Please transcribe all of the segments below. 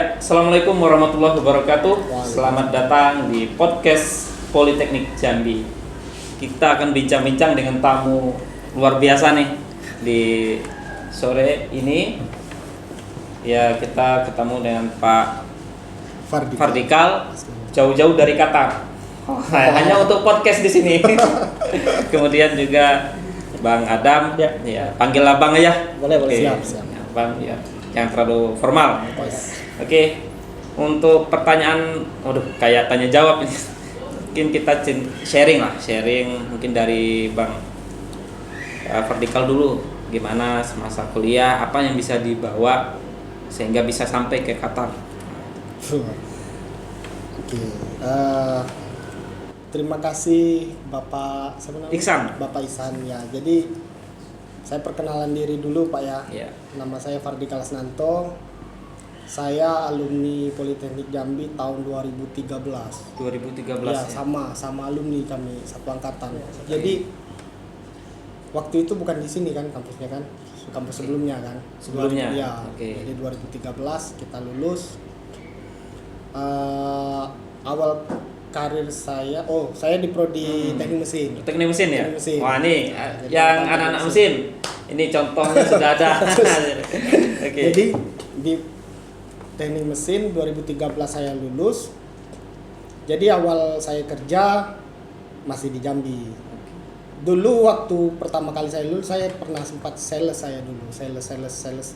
Ya, Assalamualaikum warahmatullahi wabarakatuh. Selamat datang di podcast Politeknik Jambi. Kita akan bincang-bincang dengan tamu luar biasa nih di sore ini. Ya, kita ketemu dengan Pak Fardikal jauh-jauh dari Qatar. Hanya untuk podcast di sini. Kemudian juga Bang Adam, ya panggil abang aja. Boleh. Siap. Bang, ya, yang terlalu formal. Oke, untuk pertanyaan, kayak tanya jawab ini. Mungkin kita sharing mungkin dari Bang Fardikal dulu. Gimana semasa kuliah, apa yang bisa dibawa sehingga bisa sampai ke Qatar? Oke, terima kasih Bapak Iksan. Bapak Ihsan ya. Jadi saya perkenalan diri dulu Pak ya. Nama saya Fardikal Asnanto. Saya alumni Politeknik Jambi tahun 2013. 2013 ya. Sama alumni kami satu angkatan. Jadi waktu itu bukan di sini kan kampusnya kan, kampus sebelumnya kan. Sebelumnya. Ya. Jadi 2013 kita lulus. Awal karir saya di prodi teknik mesin. Teknik mesin ya? Teknik mesin. Wah, nih yang anak-anak mesin. Ini contohnya sudah ada. Okay. Jadi di teknik mesin 2013 saya lulus. Jadi awal saya kerja masih di Jambi. Dulu waktu pertama kali saya lulus saya pernah sempat sales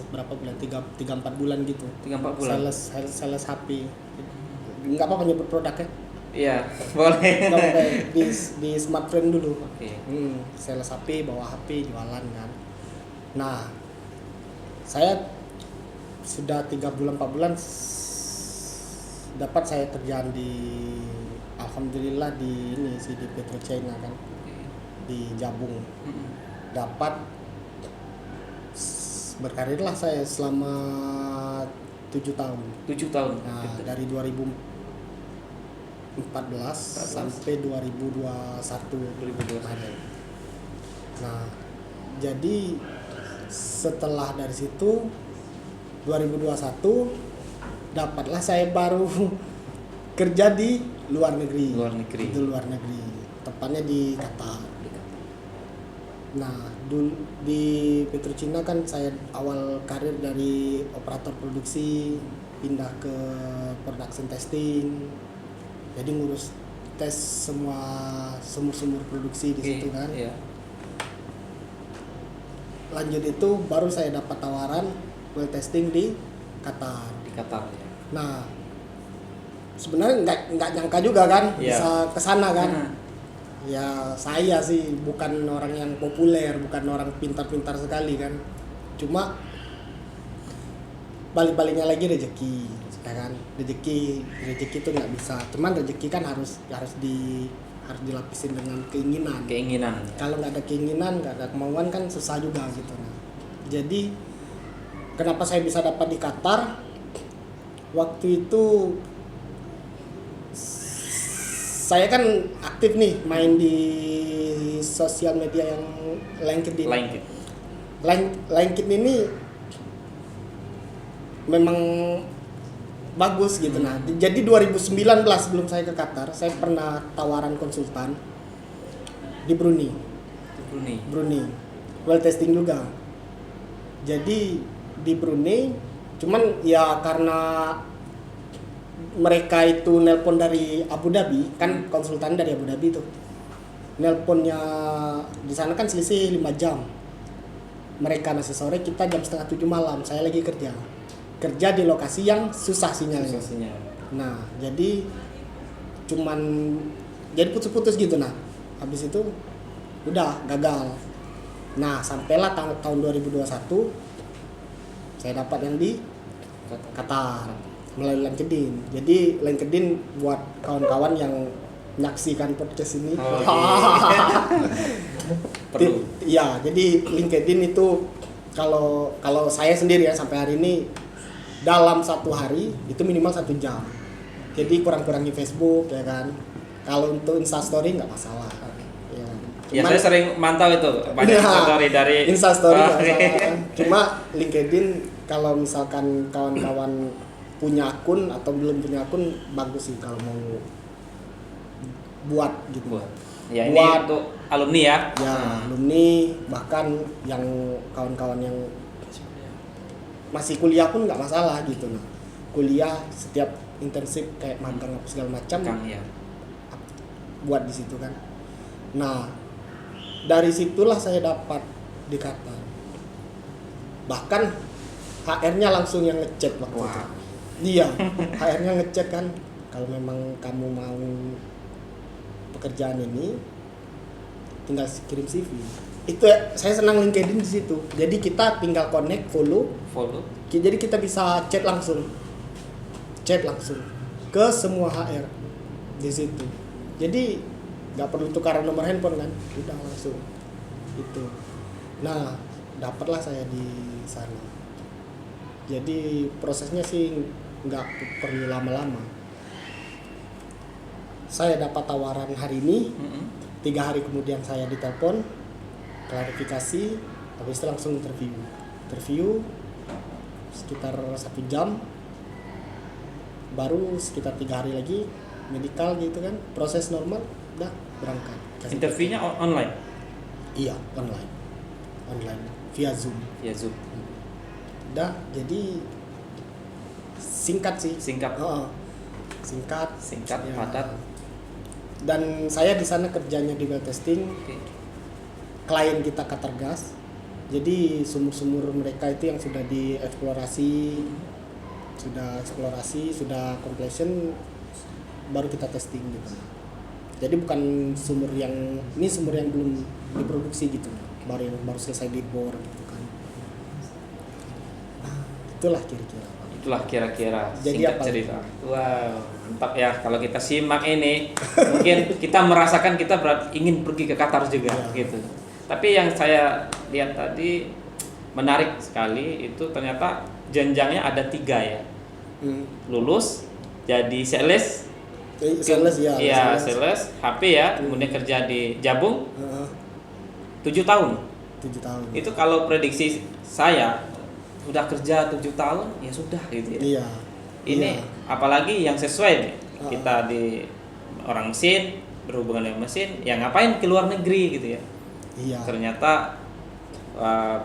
berapa bulan? 3-4 bulan gitu. 3-4 bulan. Sales HP. Enggak apa-apa nyebut produk ya? Iya, boleh. di smartphone dulu. Oke. Sales HP, bawa HP, jualan kan. Nah, saya sudah 3 bulan 4 bulan dapat saya kerjaan di alhamdulillah di PetroChina kan. Di Jabung. Dapat berkarirlah saya selama 7 tahun. 7 tahun. Nah, dari 2014 sampai 2021. Nah, jadi setelah dari situ 2021 dapatlah saya baru kerja di luar negeri. Itu luar negeri. Tepatnya di Qatar. Nah, di PetroChina kan saya awal karir dari operator produksi pindah ke production testing. Jadi ngurus tes semua sumur-sumur produksi di situ kan. Iya. Lanjut itu baru saya dapat tawaran well testing di Qatar. Ya. Nah, sebenarnya nggak nyangka juga kan bisa kesana kan. Ya saya sih bukan orang yang populer, bukan orang pintar-pintar sekali kan. Cuma balik-baliknya lagi rezeki, ya kan. Rezeki itu nggak bisa. Cuman rezeki kan harus dilapisin dengan keinginan. Kalau nggak ada keinginan, nggak ada kemauan kan susah juga gitu. Nah, jadi kenapa saya bisa dapat di Qatar? Waktu itu saya kan aktif nih main di sosial media yang LinkedIn. LinkedIn ini memang bagus gitu. Nah, jadi 2019 sebelum saya ke Qatar, saya pernah tawaran konsultan di Brunei. Well testing juga. Jadi di Brunei, cuman ya karena mereka itu nelpon dari Abu Dhabi, kan konsultan dari Abu Dhabi tuh. Nelponnya di sana kan selisih 5 jam. Mereka masih sore, kita jam 6:30 malam. Saya lagi kerja di lokasi yang susah sinyalnya. Nah, jadi putus-putus gitu. Nah, habis itu udah gagal. Nah, sampailah tahun 2021 saya dapat yang di Qatar melalui LinkedIn. Jadi LinkedIn buat kawan-kawan yang menyaksikan podcast ini. Perlu. Ya, jadi LinkedIn itu kalau saya sendiri ya sampai hari ini dalam 1 hari itu minimal 1 jam. Jadi kurang-kurangi Facebook ya kan. Kalau untuk Instastory nggak masalah. Ya, saya sering mantau itu banyak Instastory dari Instastory. Cuma LinkedIn kalau misalkan kawan-kawan punya akun atau belum punya akun bagus sih kalau mau buat gitu. Ya ini Buat, untuk alumni ya. ya alumni, bahkan yang kawan-kawan yang masih kuliah pun nggak masalah gitu. Nah, kuliah setiap intensif kayak magang apa segala macam Ya. buat di situ kan. Nah, dari situlah saya dapat dikata. Bahkan HR-nya langsung yang ngechat waktu itu. Iya, HR-nya ngechat kan, kalau memang kamu mau pekerjaan ini tinggal kirim CV. Itu ya, saya senang LinkedIn di situ. Jadi kita tinggal connect, follow. Jadi kita bisa chat langsung ke semua HR di situ. Jadi nggak perlu tukaran nomor handphone kan, udah langsung itu. Nah, dapatlah saya di sana. Jadi prosesnya sih nggak perlu lama-lama. Saya dapat tawaran hari ini, 3 hari kemudian saya ditelepon, klarifikasi, habis itu langsung interview sekitar 1 jam, baru sekitar 3 hari lagi medical gitu kan, proses normal, udah berangkat. Interviewnya online? Iya, online via Zoom. Udah, jadi singkat sih. Singkat, ya. Padat. Dan saya di sana kerjanya di well testing. Klien kita Qatargas. Jadi sumur-sumur mereka itu yang sudah dieksplorasi, sudah completion, baru kita testing gitu. Jadi bukan sumur yang belum diproduksi gitu, baru selesai dibor gitu kan. Nah, itulah kira-kira Singkat cerita. Wow, mantap ya kalau kita simak ini. Mungkin kita merasakan kita ingin pergi ke Qatar juga gitu. Tapi yang saya lihat tadi menarik sekali itu ternyata jenjangnya ada 3 ya. Lulus jadi sales HP ya, kemudian kerja di Jabung 7 tahun. Itu kalau prediksi saya udah kerja 7 tahun ya sudah gitu ya. Ini apalagi yang sesuai nih. Kita di orang mesin, berhubungan dengan mesin, ya ngapain ke luar negeri gitu ya. Ternyata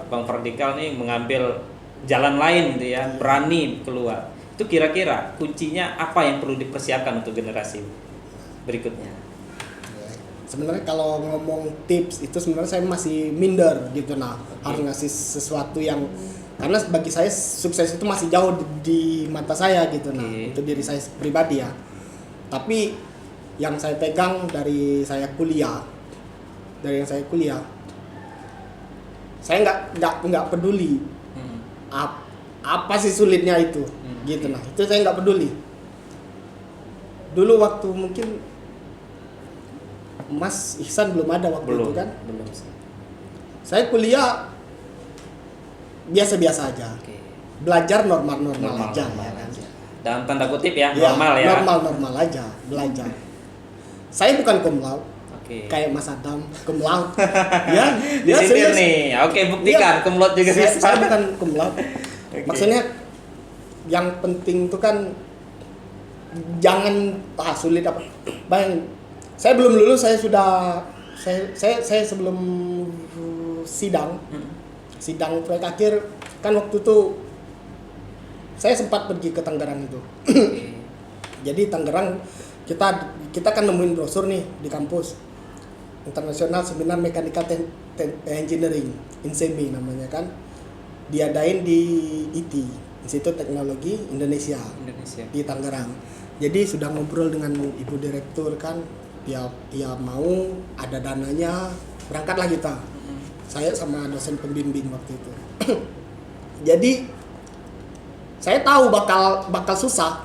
Bang Ferdikal nih mengambil jalan lain gitu ya, berani keluar. Itu kira-kira kuncinya apa yang perlu dipersiapkan untuk generasi berikutnya? Sebenarnya kalau ngomong tips itu sebenarnya saya masih minder gitu. Nah, harus ngasih sesuatu yang, karena bagi saya sukses itu masih jauh di mata saya gitu. Nah, itu diri saya pribadi ya. Tapi yang saya pegang dari yang saya kuliah, saya nggak peduli apa sih sulitnya itu, gitu. Nah, itu saya nggak peduli. Dulu waktu mungkin Mas Ihsan belum ada itu kan? Belum. Saya kuliah biasa-biasa aja. Belajar normal aja. Dalam tanda kutip ya, normal ya. Normal aja belajar. Saya bukan cum laude. Kayak Mas Adam cum laude. Di sini nih. Buktikan cum laude juga bisa. Saya bukan cum laude. Maksudnya yang penting itu kan jangan sulit apa. Bayangin, saya belum lulus, saya sebelum sidang proyek akhir kan, waktu itu saya sempat pergi ke Tangerang itu. Jadi Tangerang kita kan nemuin brosur nih di kampus, International Seminar Mechanical Engineering, INSEMI namanya kan, diadain di IT, Institut Teknologi Indonesia di Tangerang. Jadi sudah ngobrol dengan Ibu Direktur kan, dia mau, ada dananya, berangkatlah kita. Saya sama dosen pembimbing waktu itu. Jadi saya tahu bakal susah.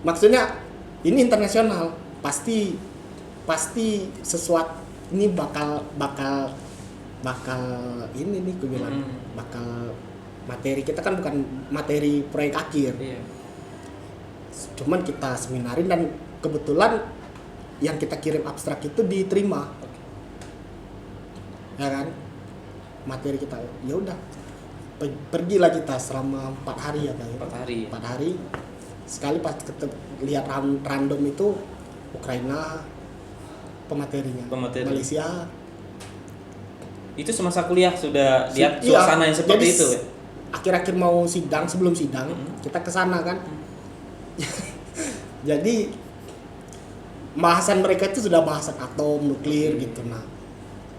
Maksudnya ini internasional, pasti sesuatu ini bakal ini nih, gue bilang bakal materi kita kan bukan materi proyek akhir. Cuman kita seminarin dan kebetulan yang kita kirim abstrak itu diterima. Ya kan? Materi kita, ya udah. Pergilah kita selama 4 hari ya, Bang. 4 hari. 4 hari sekali pas lihat random itu Ukraina pematerinya. Malaysia. Itu semasa kuliah sudah lihat suasana yang seperti itu ya? Akhir-akhir mau sidang, sebelum sidang kita ke sana kan. Jadi bahasan mereka itu sudah bahasan atom, nuklir gitu.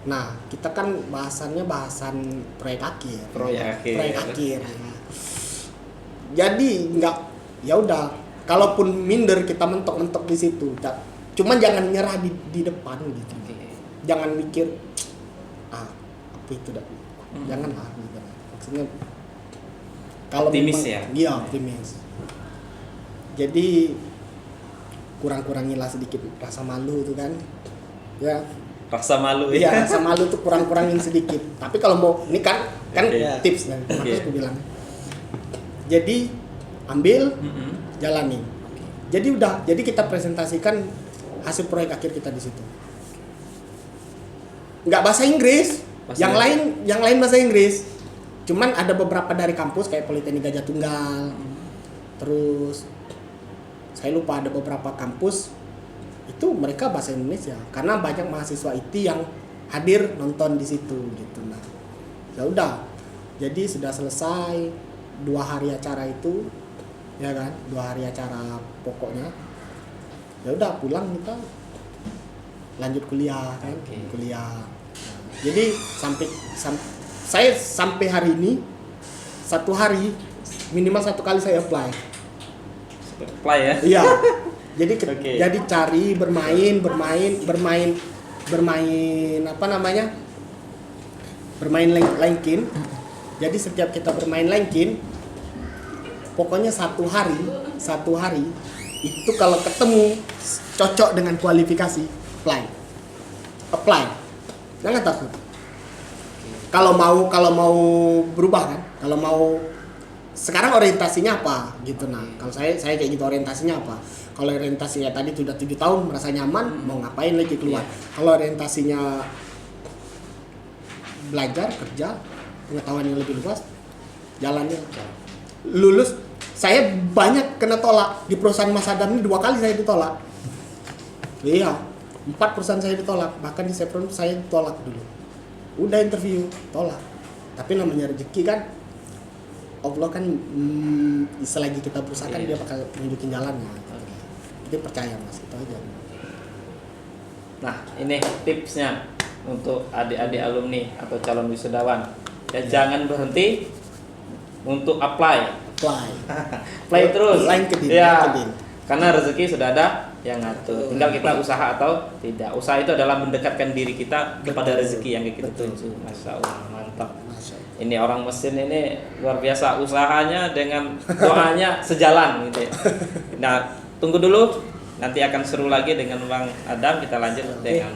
Nah, kita kan bahasannya bahasan proyek akhir. Jadi nggak, ya udah, kalaupun minder kita mentok-mentok di situ. Cuman jangan nyerah di depan gitu. Jangan mikir apa itu dah. Jangan gitu. Maksudnya kalau optimis memang, ya. Iya, optimis. Jadi kurang-kurangilah sedikit rasa malu tuh kan. Ya. Rasa malu ya. Iya, rasa malu tuh kurang-kurangin sedikit. Tapi kalau mau ini kan tips kan. Makanya aku bilang. Jadi ambil, jalani. Jadi kita presentasikan hasil proyek akhir kita di situ. Nggak bahasa Inggris, yang lain bahasa Inggris. Cuman ada beberapa dari kampus kayak Politeknik Gajah Tunggal. Terus saya lupa ada beberapa kampus itu mereka bahasa Indonesia karena banyak mahasiswa IT yang hadir nonton di situ gitu. Nah, ya udah. Jadi sudah selesai 2 hari acara itu, ya kan? 2 hari acara pokoknya. Ya udah pulang kita lanjut kuliah kan, kuliah. Jadi saya sampai hari ini 1 hari minimal 1 kali saya apply ya. Iya. Jadi jadi cari bermain apa namanya? Bermain LinkedIn. Jadi setiap kita bermain LinkedIn pokoknya 1 hari itu kalau ketemu cocok dengan kualifikasi apply. Jangan takut. Kalau mau berubah kan, kalau mau sekarang orientasinya apa gitu. Nah, kalau saya kayak gitu, orientasinya apa? Kalau orientasinya tadi sudah 7 tahun merasa nyaman, mau ngapain lagi keluar. Kalau orientasinya belajar, kerja, pengetahuan yang lebih luas, jalannya. Lulus, saya banyak kena tolak di perusahaan Mas Adam ini 2 kali saya ditolak. Iya, 4 perusahaan saya ditolak, bahkan di Chevron saya ditolak dulu. Udah interview, tolak. Tapi namanya rezeki kan, Allah kan selagi kita berusaha kan dia bakal nunjukin jalannya. Jadi percaya Mas, itu aja. Nah, ini tipsnya untuk adik-adik alumni atau calon wisudawan. Ya, jangan berhenti untuk apply terus. LinkedIn. Karena rezeki sudah ada yang ngatur. Tinggal kita usaha atau tidak. Usaha itu adalah mendekatkan diri kita kepada rezeki yang kita tuju. Masya Allah, mantap. Ini orang mesin ini luar biasa, usahanya dengan doanya sejalan gitu ya. Nah, tunggu dulu, nanti akan seru lagi dengan Bang Adam. Kita lanjut dengan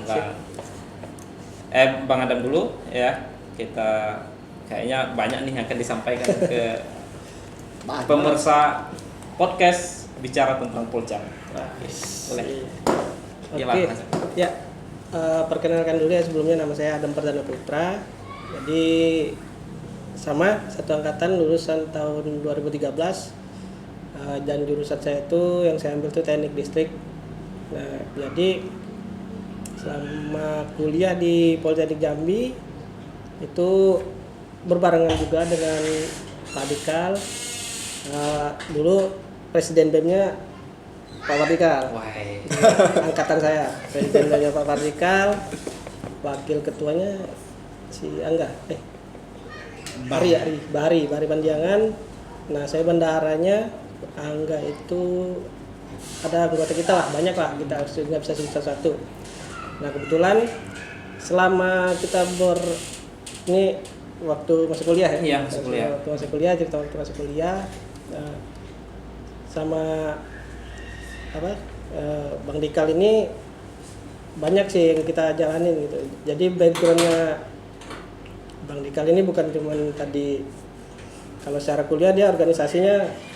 Bang Adam dulu ya. Kita kayaknya banyak nih yang akan disampaikan ke pemirsa podcast bicara tentang Polcam. Boleh. Oke. Ya, perkenalkan dulu ya, sebelumnya nama saya Adam Perdana Putra. Jadi sama, satu angkatan, lulusan tahun 2013. Dan jurusan saya itu yang saya ambil itu teknik listrik. Nah, jadi selama kuliah di Politeknik Jambi itu berbarengan juga dengan Pak Dikal. Dulu presiden BEM-nya Pak Wardikal. Angkatan saya, presiden BEM-nya Pak Wardikal, wakil ketuanya si Angga. Bahari Panjangan. Nah, saya bendaharanya. Angga itu ada anggota kita lah, banyak lah, kita nggak bisa sebut satu. Nah, kebetulan selama kita ini waktu masih kuliah ya? Iya, masih kuliah. Waktu masih kuliah sama Bang Dikal ini banyak sih yang kita jalanin gitu. Jadi backgroundnya Bang Dikal ini bukan cuma tadi kalau secara kuliah dia organisasinya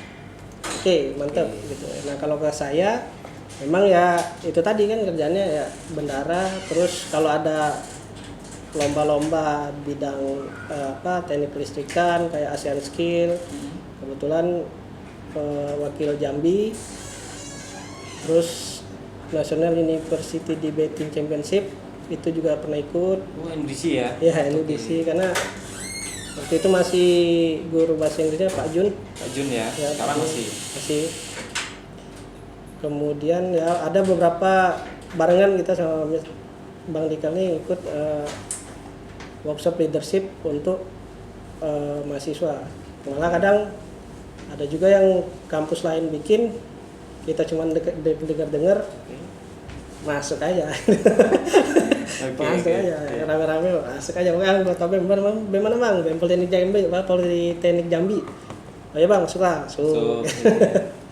mantap gitu. Nah, kalau ke saya memang ya itu tadi kan kerjanya ya bendara, terus kalau ada lomba-lomba bidang teknik listrikan kayak ASEAN Skill, kebetulan wakil Jambi, terus National University Debating Championship itu juga pernah ikut. NDC ya? Ya NDC karena waktu itu masih guru bahasa Inggrisnya Pak Jun. Pak Jun ya, sekarang masih. Kemudian ya ada beberapa barengan kita sama Bang Dika nih ikut workshop leadership untuk mahasiswa. Malah kadang ada juga yang kampus lain bikin, kita cuma dengar masuk aja. Masuk aja, rame-rame masuk aja. Anggota BEM mana bang? BEM Politeknik Jambi, Politeknik Jambi. Oh ya bang, suka.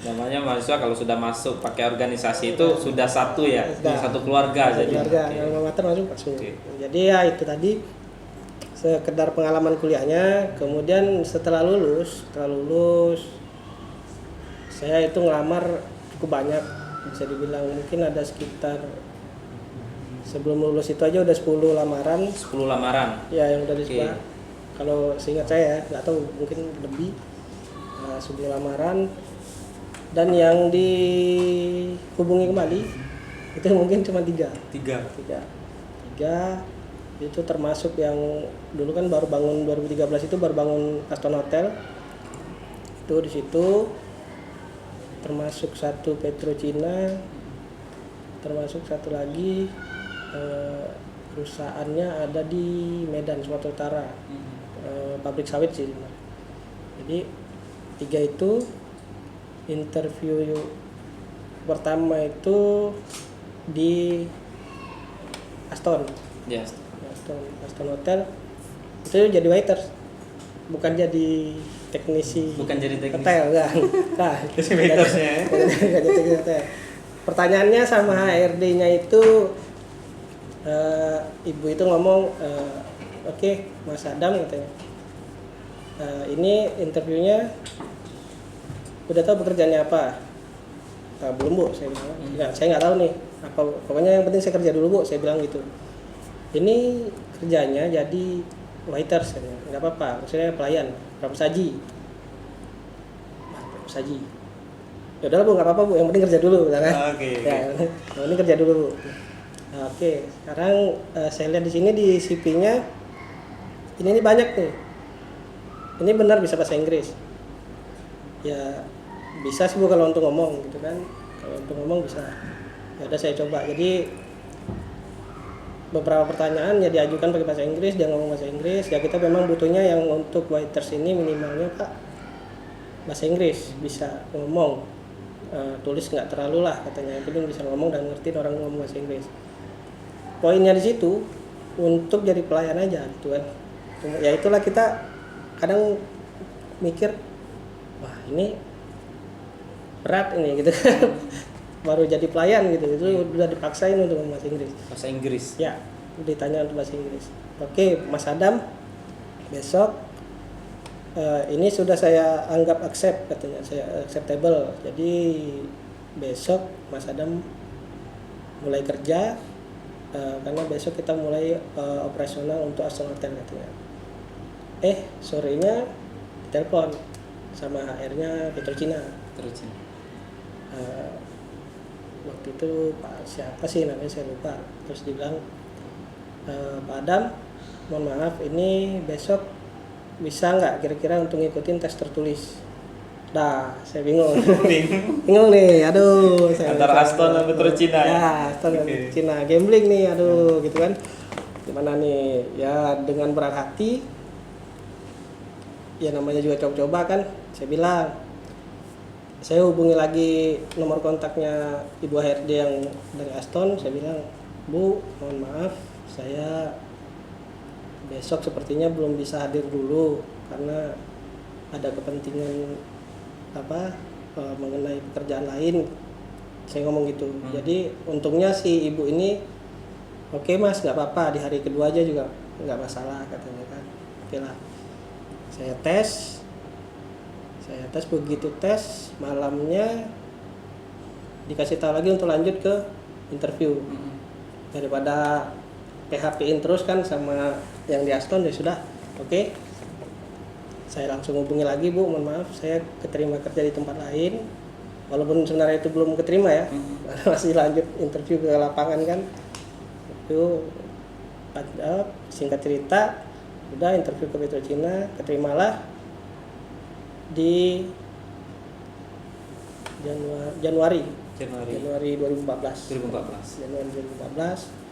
Namanya mahasiswa kalau sudah masuk pakai organisasi itu sudah satu ya, satu keluarga jadi. Keluarga, yang mater masuk. Jadi ya itu tadi sekedar pengalaman kuliahnya. Kemudian setelah lulus saya itu ngelamar cukup banyak, bisa dibilang mungkin ada sekitar sebelum lulus itu aja udah 10 lamaran. 10 lamaran? Ya yang udah disebar. Kalau seingat saya nggak tahu mungkin lebih 10 lamaran. Dan yang dihubungi kembali itu mungkin cuma 3. Itu termasuk yang dulu kan baru bangun 2013 itu baru bangun Aston Hotel. Itu di situ termasuk satu Petrocina, termasuk satu lagi perusahaannya ada di Medan Sumatera Utara, pabrik sawit sih. Jadi 3 itu interview pertama itu di Aston. Yes. Aston Hotel itu jadi waiter, bukan jadi teknisi. Hotel enggak. Nah, jadi waitersnya. Enggak jadi teknisi hotel. Pertanyaannya sama HRD-nya itu ibu itu ngomong oke, Mas Adam katanya. Ini interviewnya udah tahu pekerjaannya apa? Belum bu, saya bilang. Saya nggak tahu nih. Apa? Pokoknya yang penting saya kerja dulu bu, saya bilang gitu. Ini kerjanya jadi waiters, nggak apa-apa. Maksudnya pelayan, pramusaji. Ya udah bu, nggak apa-apa bu. Yang penting kerja dulu, kan? Oke. Yang penting kerja dulu bu. Oke. Sekarang saya lihat di sini di CV-nya ini banyak nih. Ini benar bisa bahasa Inggris. Ya bisa sih bu kalau untuk ngomong gitu kan, kalau untuk ngomong bisa. Ya udah saya coba. Jadi beberapa pertanyaan ya diajukan pakai bahasa Inggris, dia ngomong bahasa Inggris. Ya kita memang butuhnya yang untuk waiters ini minimalnya pak bahasa Inggris, bisa ngomong, tulis nggak terlalu lah katanya, yang penting bisa ngomong dan ngerti orang ngomong bahasa Inggris. Poinnya di situ untuk jadi pelayan aja gitu kan. Ya itulah kita kadang mikir wah ini berat ini gitu kan. Baru jadi pelayan gitu, itu udah dipaksain untuk bahasa Inggris. Ya, ditanya untuk bahasa Inggris. Oke, Mas Adam, besok ini sudah saya anggap accept katanya, saya acceptable. Jadi besok Mas Adam mulai kerja karena besok kita mulai operasional untuk Aston Hotel katanya. Sorenya telepon sama HR-nya Petrocina. Waktu itu Pak siapa sih namanya saya lupa, terus dibilang Pak Adam mohon maaf ini besok bisa nggak kira-kira untuk ngikutin tes tertulis. Dah saya bingung nih, aduh saya antara Aston dan Petrocina ya Aston dan Petrocina gambling nih, aduh gitu kan, gimana nih ya. Dengan berat hati ya namanya juga coba-coba kan, saya bilang saya hubungi lagi nomor kontaknya Ibu HRD yang dari Aston. Saya bilang, Bu, mohon maaf, saya besok sepertinya belum bisa hadir dulu karena ada kepentingan mengenai pekerjaan lain. Saya ngomong gitu. Jadi untungnya si ibu ini, oke mas, nggak apa-apa, di hari kedua aja juga nggak masalah katanya kan. Oke lah, saya tes, begitu tes malamnya dikasih tahu lagi untuk lanjut ke interview. Daripada PHP-in terus kan sama yang di Aston, ya sudah oke. saya langsung hubungi lagi, Bu, mohon maaf saya keterima kerja di tempat lain, walaupun sebenarnya itu belum keterima ya, masih lanjut interview ke lapangan kan. Itu singkat cerita udah interview ke Petrocina, keterimalah di Januari 2014. Januari 2014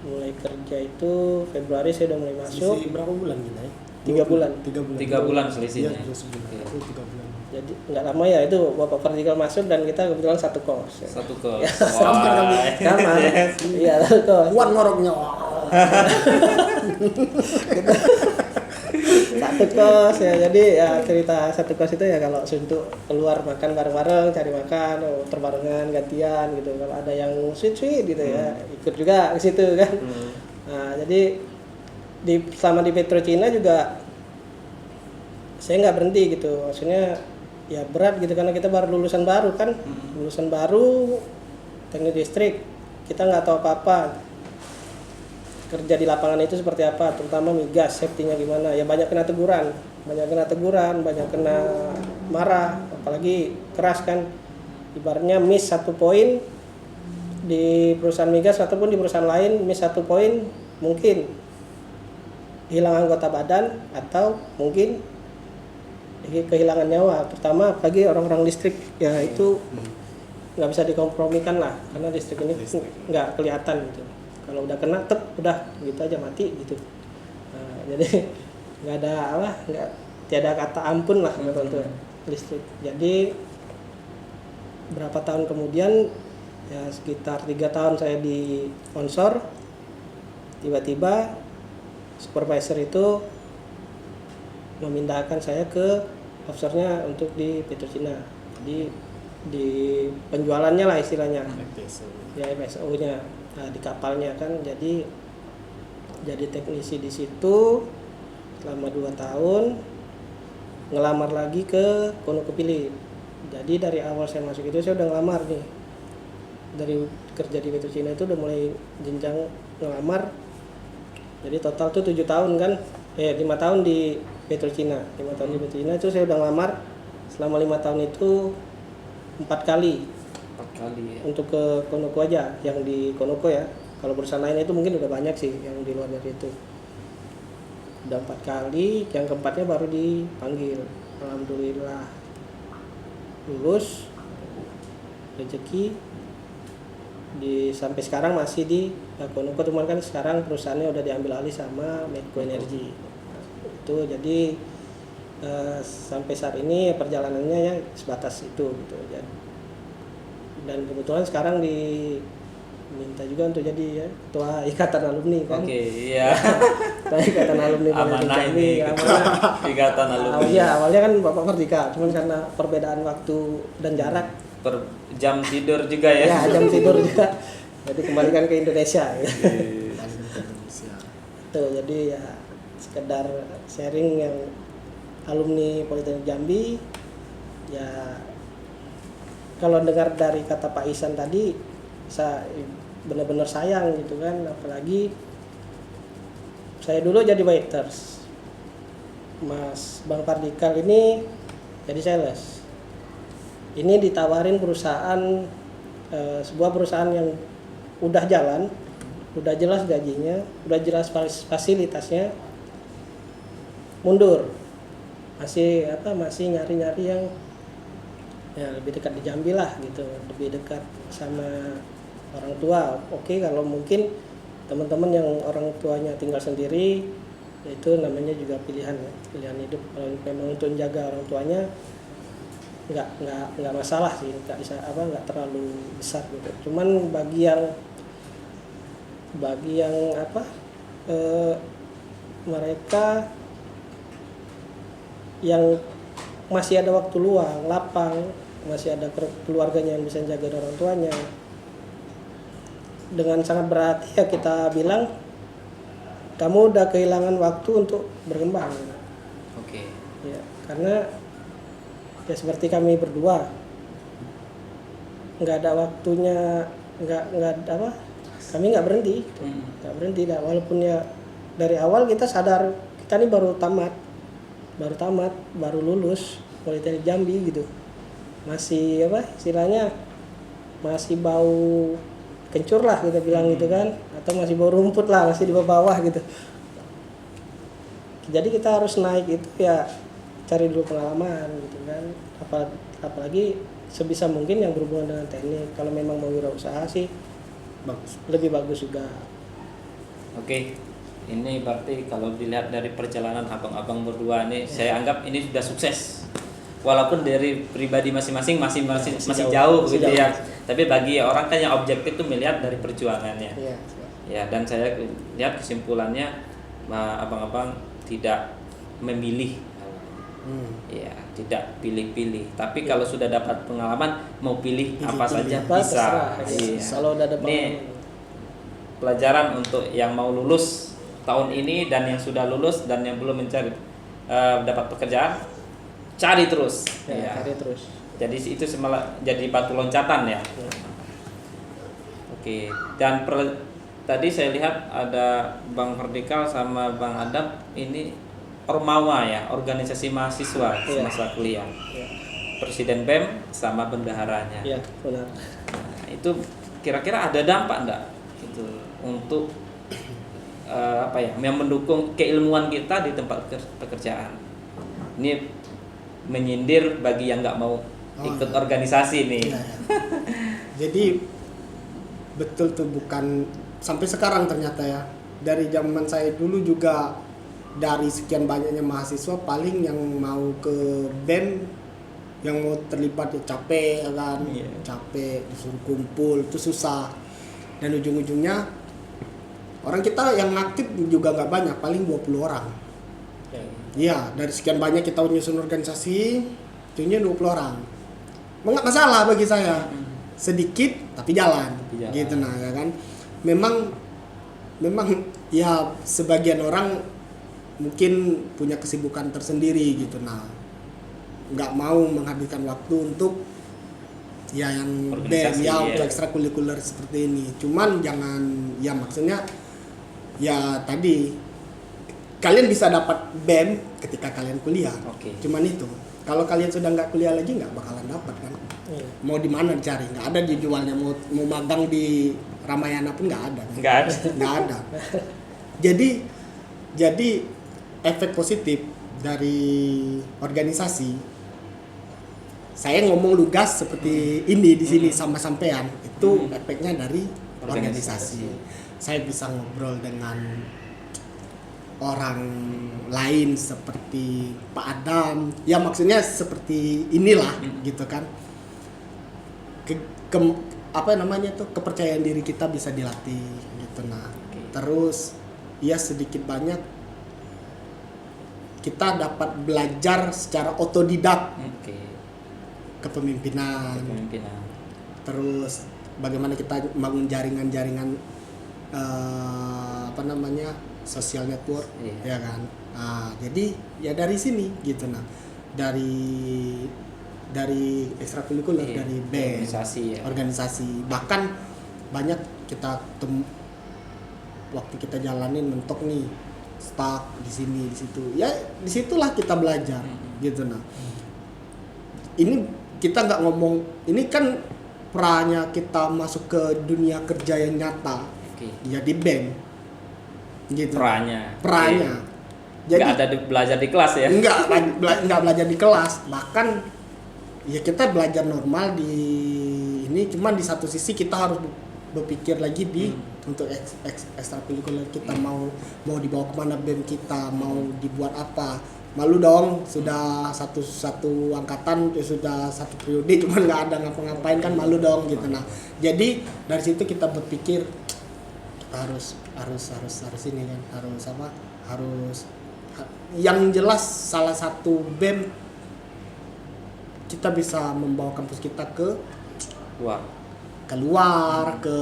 mulai kerja itu Februari saya udah mulai masuk. Selisih berapa bulan kita ya? 3 bulan. 3 bulan selisihnya. Iya, 3 bulan. Jadi nggak lama ya itu Bapak Vertikal masuk dan kita kebetulan satu kos. Satu kos. Sama. Iya, satu kos. Kuat ngoroknya. Satu kos ya, jadi ya cerita satu kos itu ya kalau untuk keluar makan bareng-bareng, cari makan, terbarengan gantian gitu. Kalau ada yang sweet gitu ya, ikut juga ke situ kan. Nah, jadi selama di Petrocina juga saya nggak berhenti gitu, maksudnya ya berat gitu karena kita baru lulusan baru kan, lulusan baru teknik listrik, kita nggak tahu apa-apa. Kerja di lapangan itu seperti apa, terutama migas, safety-nya gimana, ya banyak kena teguran, banyak kena marah, apalagi keras kan, ibaratnya miss 1 poin di perusahaan migas ataupun di perusahaan lain, miss 1 poin mungkin hilang anggota badan atau mungkin kehilangan nyawa, terutama apalagi orang-orang listrik ya itu nggak bisa dikompromikan lah, karena listrik ini nggak kelihatan gitu. Kalau udah kena, udah gitu aja mati gitu. Nah, jadi tiada kata ampun lah untuk listrik. Jadi berapa tahun kemudian, ya sekitar 3 tahun saya di sponsor, tiba-tiba supervisor itu memindahkan saya ke offshore-nya untuk di Petrocina. Jadi di penjualannya lah istilahnya. Ya FSO-nya. Nah, di kapalnya kan, jadi teknisi di situ selama 2 tahun, ngelamar lagi ke ConocoPhillips. Jadi dari awal saya masuk itu saya udah ngelamar nih, dari kerja di Petrocina itu udah mulai jenjang ngelamar. Jadi total tuh 7 tahun kan, 5 tahun di Petrocina. 5 tahun di Petrocina itu saya udah ngelamar, selama 5 tahun itu 4 kali ya. Untuk ke Conoco aja, yang di Conoco ya. Kalau perusahaan lain itu mungkin udah banyak sih yang di luar dari itu. Udah 4 kali, yang keempatnya baru dipanggil. Alhamdulillah lulus, rezeki sampai sekarang masih di Conoco, cuman kan sekarang perusahaannya udah diambil alih sama Medco Energy. Itu jadi sampai saat ini perjalanannya ya sebatas itu gitu. Dan kebetulan sekarang diminta juga untuk jadi ya ketua ikatan alumni kan. Iya. Ketua ikatan alumni amanah ini, ikatan alumni. Awalnya kan Bapak Vertikal, cuman karena perbedaan waktu dan jarak, jam tidur juga ya. Ya, jam tidur juga. Jadi kembalikan ke Indonesia. Tuh, jadi ya sekedar sharing yang alumni Politeknik Jambi ya. Kalau dengar dari kata Pak Ihsan tadi, saya benar-benar sayang gitu kan, apalagi saya dulu jadi waiters, Mas Bang Vertikal ini jadi sales. Ini ditawarin perusahaan, sebuah perusahaan yang udah jalan, udah jelas gajinya, udah jelas fasilitasnya, mundur, masih nyari-nyari yang ya lebih dekat di Jambi lah gitu, lebih dekat sama orang tua. Oke, kalau mungkin teman-teman yang orang tuanya tinggal sendiri, itu namanya juga pilihan hidup. Kalau memang untuk menjaga orang tuanya nggak masalah sih, nggak terlalu besar gitu. Cuman bagi yang mereka yang masih ada waktu luang, lapang, masih ada keluarganya yang bisa jaga orang tuanya, dengan sangat berarti ya kita bilang kamu udah kehilangan waktu untuk berkembang. Oke. Ya, karena ya seperti kami berdua nggak ada waktunya, kami nggak berhenti dah, walaupun ya dari awal kita sadar kita ini baru tamat baru tamat, baru lulus Politeknik Jambi gitu. Masih apa istilahnya, masih bau kencur lah kita bilang gitu kan, atau masih bau rumput lah, masih di bawah gitu. Jadi kita harus naik itu ya cari dulu pengalaman gitu kan. Apalagi sebisa mungkin yang berhubungan dengan teknik. Kalau memang mau wirausaha sih Bagus. lebih bagus juga. Oke, ini berarti kalau dilihat dari perjalanan abang-abang berdua nih, saya anggap ini sudah sukses. Walaupun dari pribadi masing-masing masih jauh gitu ya. Tapi bagi orang kan yang objektif tuh melihat dari perjuangannya. Iya. Ya, dan saya lihat kesimpulannya abang-abang tidak memilih. Ya, tidak pilih-pilih. Tapi kalau sudah dapat pengalaman, mau pilih apa saja bisa. Iya. Kalau udah ada Ini pelajaran untuk yang mau lulus tahun ini dan yang sudah lulus dan yang belum mencari dapat pekerjaan, cari terus. ya, cari terus. Jadi itu jadi batu loncatan ya. Oke. Dan tadi saya lihat ada Bang Ferdikal sama Bang Adam ini Ormawa ya, organisasi mahasiswa semasa kuliah. Iya. Presiden BEM sama bendaharanya. Iya, benar. Nah, itu kira-kira ada dampak enggak gitu untuk apa ya, yang mendukung keilmuan kita di tempat pekerjaan. Ini menyindir bagi yang nggak mau ikut organisasi nih. Iya, ya. Jadi betul tuh, bukan sampai sekarang ternyata ya. Dari zaman saya dulu juga, dari sekian banyaknya mahasiswa paling yang mau ke BEM, yang mau terlibat ya capek kan, capek disuruh kumpul itu susah, dan ujung-ujungnya orang kita yang aktif juga nggak banyak, paling 20 orang. Iya, dari sekian banyak kita menyusun organisasi, ujungnya 20 orang. Nggak masalah bagi saya, sedikit tapi jalan. Gitu nah ya kan. Memang ya sebagian orang mungkin punya kesibukan tersendiri gitu, nah nggak mau menghabiskan waktu untuk ya yang BEM ya, untuk ekstrakurikuler seperti ini. Cuman jangan, ya maksudnya ya tadi kalian bisa dapat BEM ketika kalian kuliah. Cuman itu, kalau kalian sudah nggak kuliah lagi nggak bakalan dapat kan. Mau di mana dicari, nggak ada dijualnya. Mau magang di Ramayana pun nggak ada kan? Nggak ada. Jadi efek positif dari organisasi, saya ngomong lugas seperti ini di sini sama sampean, itu efeknya dari organisasi. Saya bisa ngobrol dengan orang lain seperti Pak Adam, ya maksudnya seperti inilah gitu kan. Apa namanya tuh, kepercayaan diri kita bisa dilatih gitu. Nah, terus ya sedikit banyak kita dapat belajar secara otodidak kepemimpinan. Terus bagaimana kita bangun jaringan-jaringan apa namanya, social network, ya kan. Nah, jadi ya dari sini gitu. Nah, dari ekstrakurikuler, dari BEM, organisasi, bahkan banyak kita waktu kita jalanin mentok nih, stuck di sini di situ, ya disitulah kita belajar gitu. Nah, ini kita nggak ngomong, ini kan perannya kita masuk ke dunia kerja yang nyata, ya di BEM gitu. Perannya. Jadi nggak ada belajar di kelas ya? Nggak belajar di kelas, bahkan ya kita belajar normal di ini, cuman di satu sisi kita harus berpikir lagi di untuk ekstrakurikuler kita, mau dibawa kemana BEM kita, mau dibuat apa. Malu dong, sudah satu angkatan, sudah satu periode cuman nggak ada ngapa-ngapain kan, malu dong gitu. Nah, jadi dari situ kita berpikir kita harus ini kan, harus yang jelas salah satu BEM kita bisa membawa kampus kita keluar ke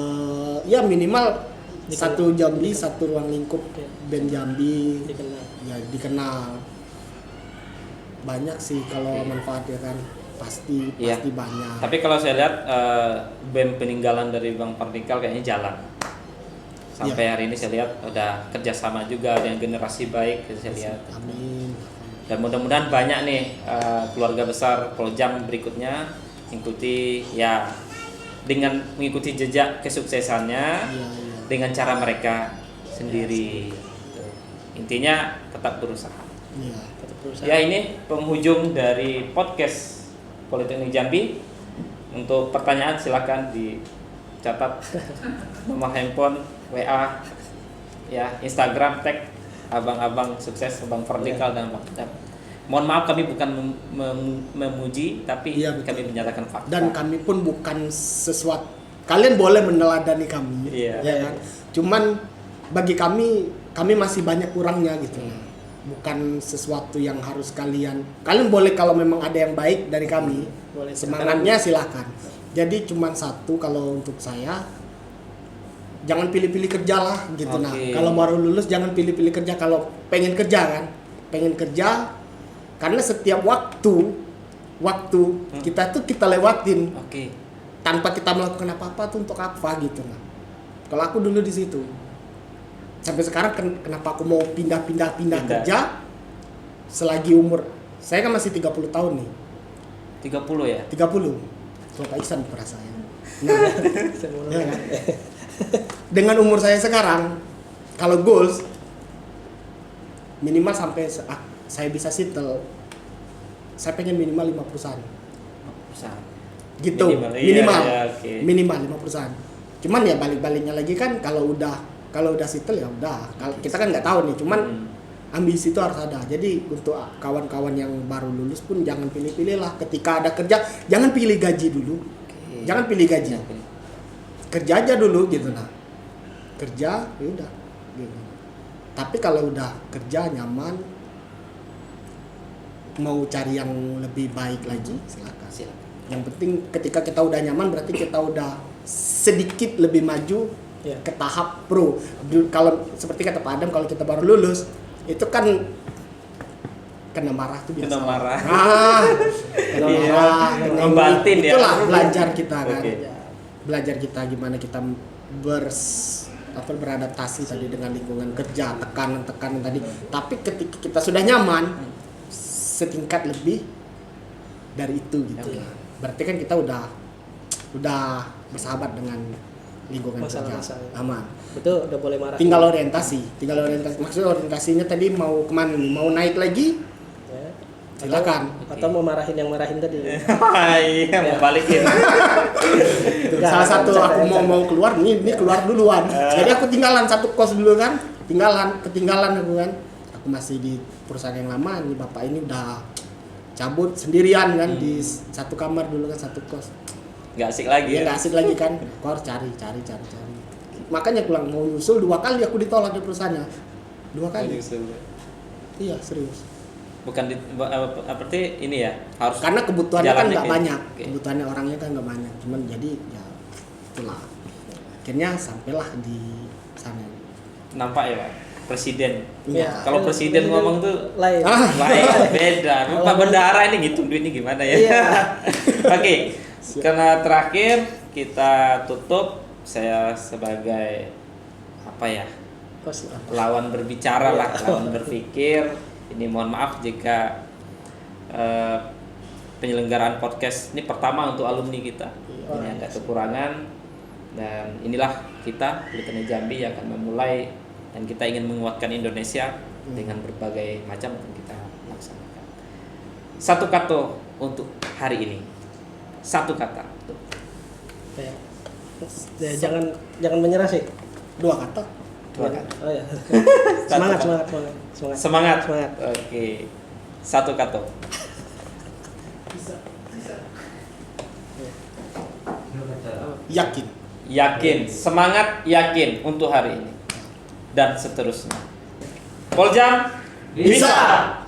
ya minimal satu Jambi, satu ruang lingkup BEM Jambi dikenal. Banyak sih kalau manfaatnya kan, pasti banyak. Tapi kalau saya lihat BEM peninggalan dari Bang Ferdikal kayaknya jalan. Sampai hari ini saya lihat udah kerjasama juga dengan generasi baik, saya lihat. Amin. Dan mudah-mudahan banyak nih keluarga besar Poljam berikutnya ikuti ya dengan mengikuti jejak kesuksesannya dengan cara mereka sendiri. Intinya tetap berusaha. Ya, ini penghujung dari podcast Politeknik Jambi. Untuk pertanyaan silakan dicatat nomor handphone, WA, ya, Instagram, tag abang-abang sukses, abang vertikal dan abang. Mohon maaf kami bukan memuji, tapi kami menyatakan fakta. Dan kami pun bukan sesuatu. Kalian boleh meneladani kami, ya kan? Cuman bagi kami masih banyak kurangnya gitu. Bukan sesuatu yang harus kalian boleh kalau memang ada yang baik dari kami, boleh semangatnya silahkan. Jadi cuman satu, kalau untuk saya, jangan pilih-pilih kerja lah gitu. Nah, kalau baru lulus jangan pilih-pilih kerja. Kalau pengen kerja karena setiap waktu kita tuh kita lewatin tanpa kita melakukan apa-apa tuh untuk apa gitu. Nah, kalau aku dulu di situ sampai sekarang kenapa aku mau pindah kerja selagi umur saya kan masih 30 tahun nih. 30 ya? 30. Kalau Pak Iksan perasaan. Nah, ya kan? Dengan umur saya sekarang, kalau goals minimal sampai saya bisa settle, saya pengen minimal 5 perusahaan. Gitu. Minimal 5 perusahaan. Cuman ya balik-baliknya lagi kan kalau udah settle ya udah. Kalau kita kan nggak tahu nih, cuman ambisi itu harus ada. Jadi untuk kawan-kawan yang baru lulus pun jangan pilih-pilih lah. Ketika ada kerja, jangan pilih gaji dulu. Jangan pilih gaji. Kerja aja dulu gitu. Nah, kerja ya udah. Gitu. Tapi kalau udah kerja nyaman, mau cari yang lebih baik lagi silakan. Yang penting ketika kita udah nyaman berarti kita udah sedikit lebih maju ke tahap pro. Kalau seperti kata Pak Adam, kalau kita baru lulus itu kan kena marah tuh biasa. Kena marah. Membantin ya. Itulah belajar kita kan. Belajar kita gimana kita beradaptasi tadi dengan lingkungan kerja, tekanan tadi. Tapi ketika kita sudah nyaman setingkat lebih dari itu gitu. Berarti kan kita udah bersahabat dengan lingkungan kerja, aman. Betul, udah boleh marah. Tinggal orientasi. Maksudnya orientasinya tadi mau kemana nih? Mau naik lagi? Silakan. Atau mau marahin yang marahin tadi. Iya, mau balikin. Salah satu aku mau keluar, ini keluar duluan. Jadi aku tinggalan satu kos dulu kan. Ketinggalan aku kan. Aku masih di perusahaan yang lama, nih bapak ini udah cabut sendirian kan di satu kamar dulu kan, satu kos. Nggak asik lagi ya? Nggak asik lagi kan. Aku harus cari. Makanya pulang mau nyusul 2 kali aku ditolak di perusahaannya. 2 kali. Iya, serius. Bukan berarti ini ya, harus karena kebutuhannya kan nggak banyak. Kebutuhannya orangnya kan nggak banyak. Cuman jadi ya itulah. Akhirnya sampailah di sana. Nampak ya Pak? Presiden. Ya. Kalau presiden ngomong tuh lain. Beda. Pak Bendahara ini ngitung duitnya gimana ya? Oke. Karena terakhir kita tutup, saya sebagai lawan berbicara lah, lawan berpikir. Ini mohon maaf jika penyelenggaraan podcast ini pertama untuk alumni kita. Ini ada kekurangan, dan inilah kita Politeknik Jambi yang akan memulai, dan kita ingin menguatkan Indonesia dengan berbagai macam yang kita laksanakan. Satu kata untuk hari ini. Satu kata. Jangan menyerah sih. 2 kata. Oh ya. Semangat. Oke. Satu kata. Yakin. Semangat, yakin untuk hari ini dan seterusnya. Poljam bisa.